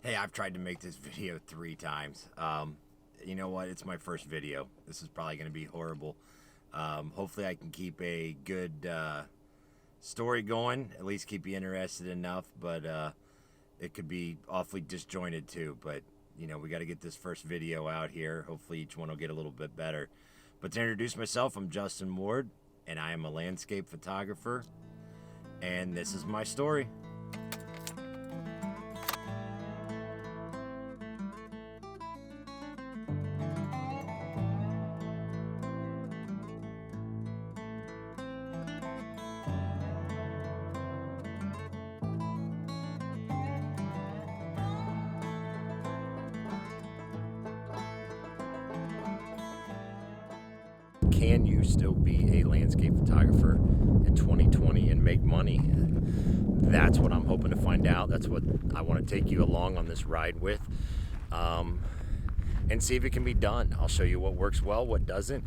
Hey, I've tried to make this video 3 times. You know what? It's my first video. This is probably going to be horrible. Hopefully I can keep a good story going, at least keep you interested enough, but it could be awfully disjointed too. But, you know, we got to get this first video out here. Hopefully each one will get a little bit better. But to introduce myself, I'm Justin Ward, and I am a landscape photographer, and this is my story. Can you still be a landscape photographer in 2020 and make money? That's what I'm hoping to find out. That's what I want to take you along on this ride with, and see if it can be done. I'll show you what works well, what doesn't,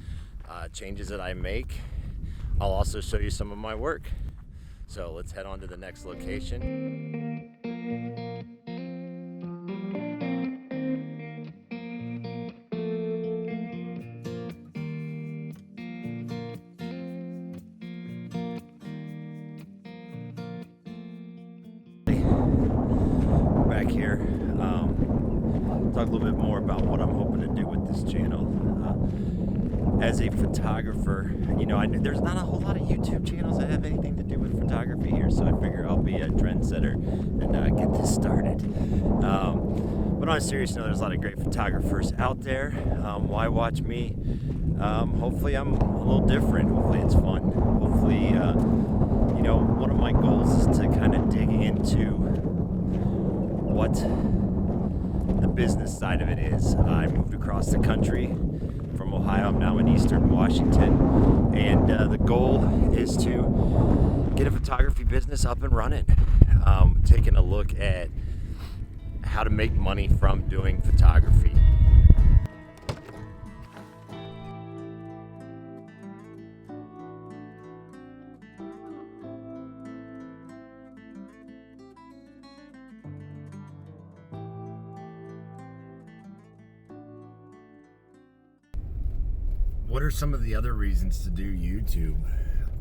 changes that I make. I'll also show you some of my work. So let's head on to the next location. Back here, talk a little bit more about what I'm hoping to do with this channel. As a photographer, you know, there's not a whole lot of YouTube channels that have anything to do with photography here, so I figure I'll be a trendsetter and get this started. But on a serious note, there's a lot of great photographers out there. Why watch me? Hopefully I'm a little different. Hopefully it's fun. Hopefully, you know, one of my goals is to kind of dig into what the business side of it is. I moved across the country from Ohio. I'm now in Eastern Washington, and the goal is to get a photography business up and running. Taking a look at how to make money from doing photography. What are some of the other reasons to do YouTube?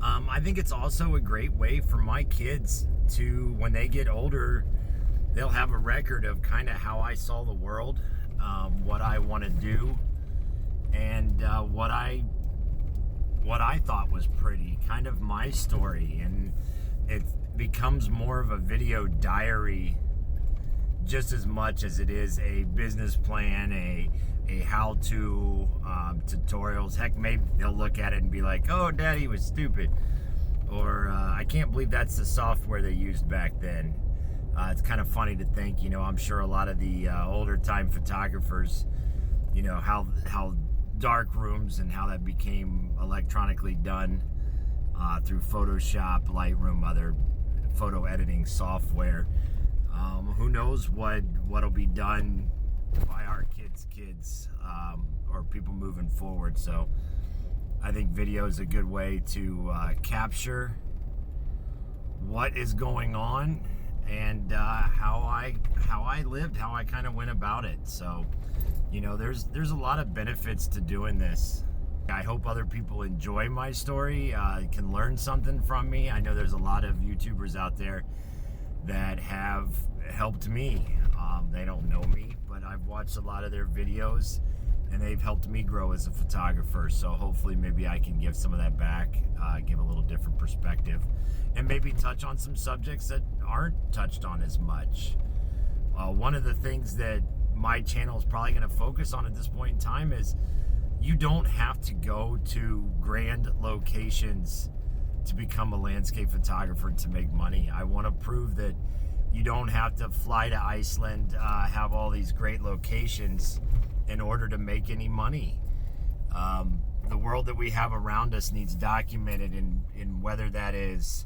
I think it's also a great way for my kids to, when they get older, they'll have a record of kind of how I saw the world, what I want to do, and what I thought was pretty, kind of my story. And it becomes more of a video diary just as much as it is a business plan, a how-to tutorials. Heck, maybe they'll look at it and be like, oh, Daddy was stupid, or I can't believe that's the software they used back then. It's kind of funny to think, you know, I'm sure a lot of the older time photographers, you know, how dark rooms and how that became electronically done through Photoshop, Lightroom, other photo editing software. Who knows what'll be done by our kids or people moving forward. So I think video is a good way to capture what is going on and how I lived, how I kind of went about it. So, you know, there's a lot of benefits to doing this. I hope other people enjoy my story, can learn something from me. I know there's a lot of YouTubers out there that have helped me. They don't know me, but I've watched a lot of their videos and they've helped me grow as a photographer. So hopefully maybe I can give some of that back, give a little different perspective, and maybe touch on some subjects that aren't touched on as much. One of the things that my channel is probably going to focus on at this point in time is you don't have to go to grand locations to become a landscape photographer to make money. I want to prove that you don't have to fly to Iceland, have all these great locations in order to make any money. The world that we have around us needs documented, in whether that is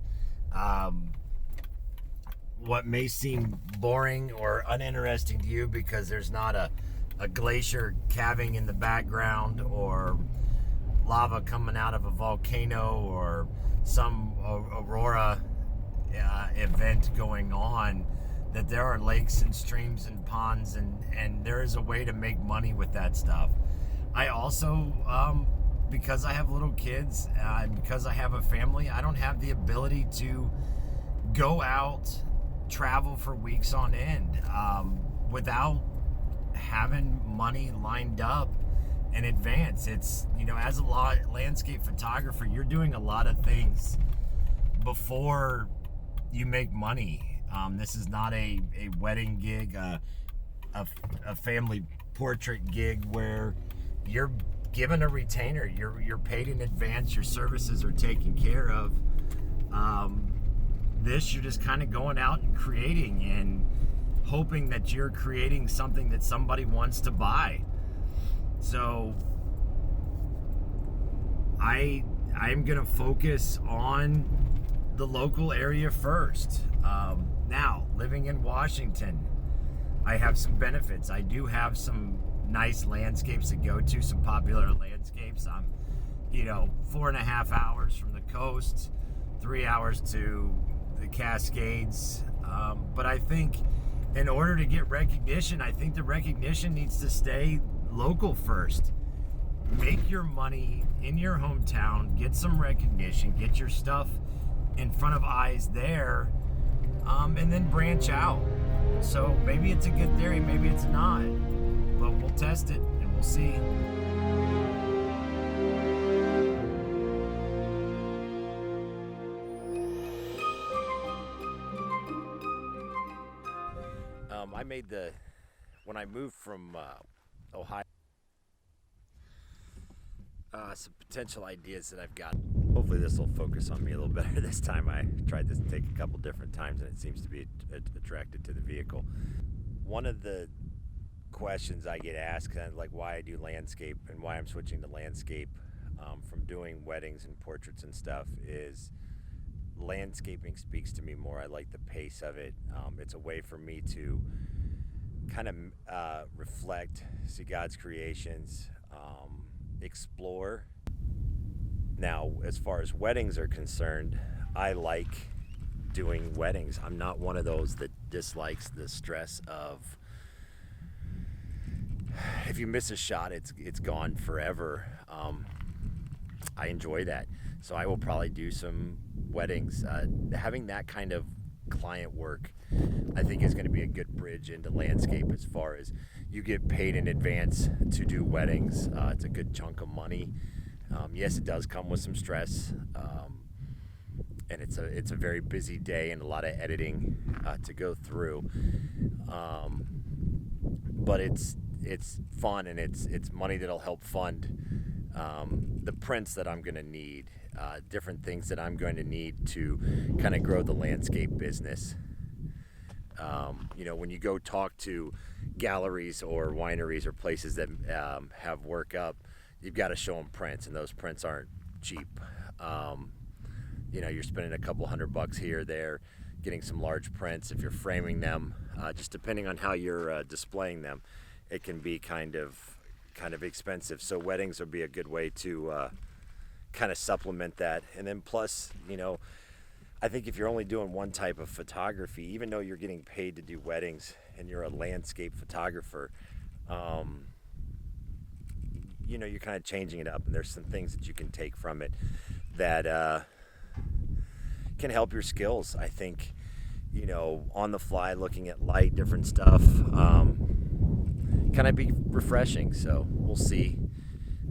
what may seem boring or uninteresting to you because there's not a glacier calving in the background, or lava coming out of a volcano, or some aurora event going on that there are lakes and streams and ponds, and there is a way to make money with that stuff. I also, because I have little kids, and because I have a family, I don't have the ability to go out, travel for weeks on end, without having money lined up in advance. It's, as a landscape photographer, you're doing a lot of things before you make money. This is not a wedding gig, a family portrait gig where you're given a retainer. You're paid in advance. Your services are taken care of. This, you're just kind of going out and creating and hoping that you're creating something that somebody wants to buy. So I'm gonna focus on the local area first. Now, living in Washington, I have some benefits. I do have some nice landscapes to go to, some popular landscapes. I'm, 4.5 hours from the coast, 3 hours to the Cascades. But I think in order to get recognition, I think the recognition needs to stay local first. Make your money in your hometown, get some recognition, get your stuff in front of eyes there, and then branch out. So maybe it's a good theory, maybe it's not, but we'll test it and we'll see. When I moved from Ohio, some potential ideas that I've got. Hopefully this will focus on me a little better this time. I tried this to take a couple different times and it seems to be attracted to the vehicle. One of the questions I get asked, kind of like why I do landscape and why I'm switching to landscape from doing weddings and portraits and stuff, is landscaping speaks to me more. I like the pace of it. It's a way for me to kind of reflect, see God's creations, explore. Now, as far as weddings are concerned, I like doing weddings. I'm not one of those that dislikes the stress of, if you miss a shot, it's gone forever. I enjoy that. So I will probably do some weddings. Having that kind of client work, I think, is going to be a good bridge into landscape. As far as you get paid in advance to do weddings, it's a good chunk of money. Yes, it does come with some stress, and it's a very busy day and a lot of editing to go through. But it's fun, and it's money that'll help fund the prints that I'm going to need, different things that I'm going to need to kind of grow the landscape business. When you go talk to galleries or wineries or places that have work up, you've got to show them prints, and those prints aren't cheap. You're spending a couple $100 here or there, getting some large prints. If you're framing them, just depending on how you're displaying them, it can be kind of expensive. So weddings would be a good way to kind of supplement that. And then plus, I think if you're only doing one type of photography, even though you're getting paid to do weddings and you're a landscape photographer, you're kind of changing it up, and there's some things that you can take from it that can help your skills. I think, on the fly, looking at light, different stuff, kind of be refreshing. So we'll see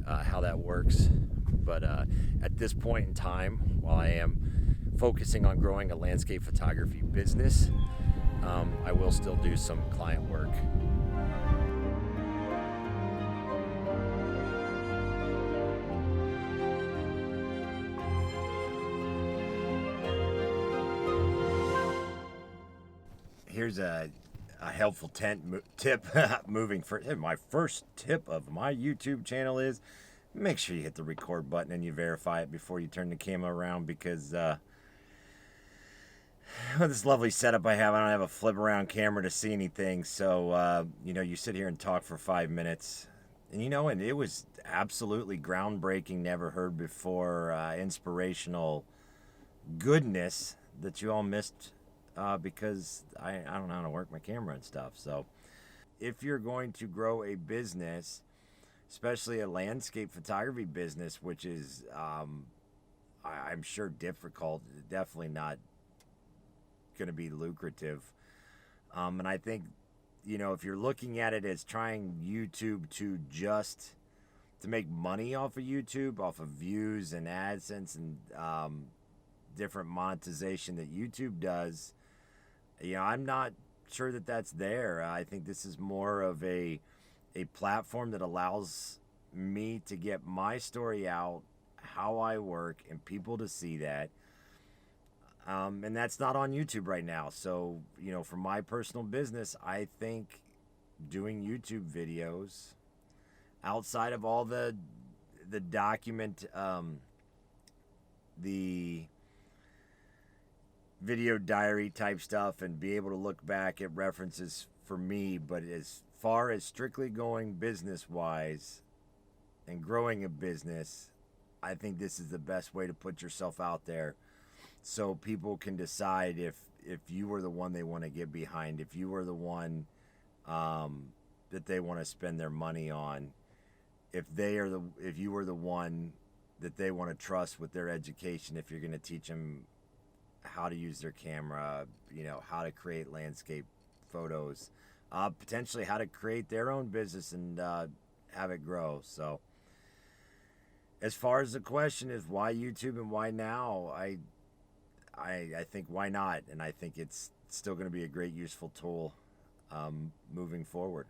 how that works. But at this point in time, while I am focusing on growing a landscape photography business, I will still do some client work. Here's a helpful tip moving for my first tip of my YouTube channel is make sure you hit the record button and you verify it before you turn the camera around, because with this lovely setup I don't have a flip around camera to see anything. So you sit here and talk for 5 minutes, and and it was absolutely groundbreaking, never heard before, inspirational goodness that you all missed because I don't know how to work my camera and stuff. So if you're going to grow a business, especially a landscape photography business, which is I'm sure difficult, definitely not going to be lucrative. And I think, if you're looking at it as trying YouTube to make money off of YouTube, off of views and AdSense and different monetization that YouTube does, I'm not sure that that's there. I think this is more of a platform that allows me to get my story out, how I work, and people to see that. And that's not on YouTube right now. So, for my personal business, I think doing YouTube videos outside of all the document, the video diary type stuff, and be able to look back at references for me. But as far as strictly going business wise and growing a business, I think this is the best way to put yourself out there, so people can decide if you were the one they want to get behind, if you were the one that they want to spend their money on, if you were the one that they want to trust with their education, if you're going to teach them how to use their camera, how to create landscape photos, potentially how to create their own business and have it grow. So as far as the question is why YouTube and why now, I think why not, and I think it's still going to be a great useful tool moving forward.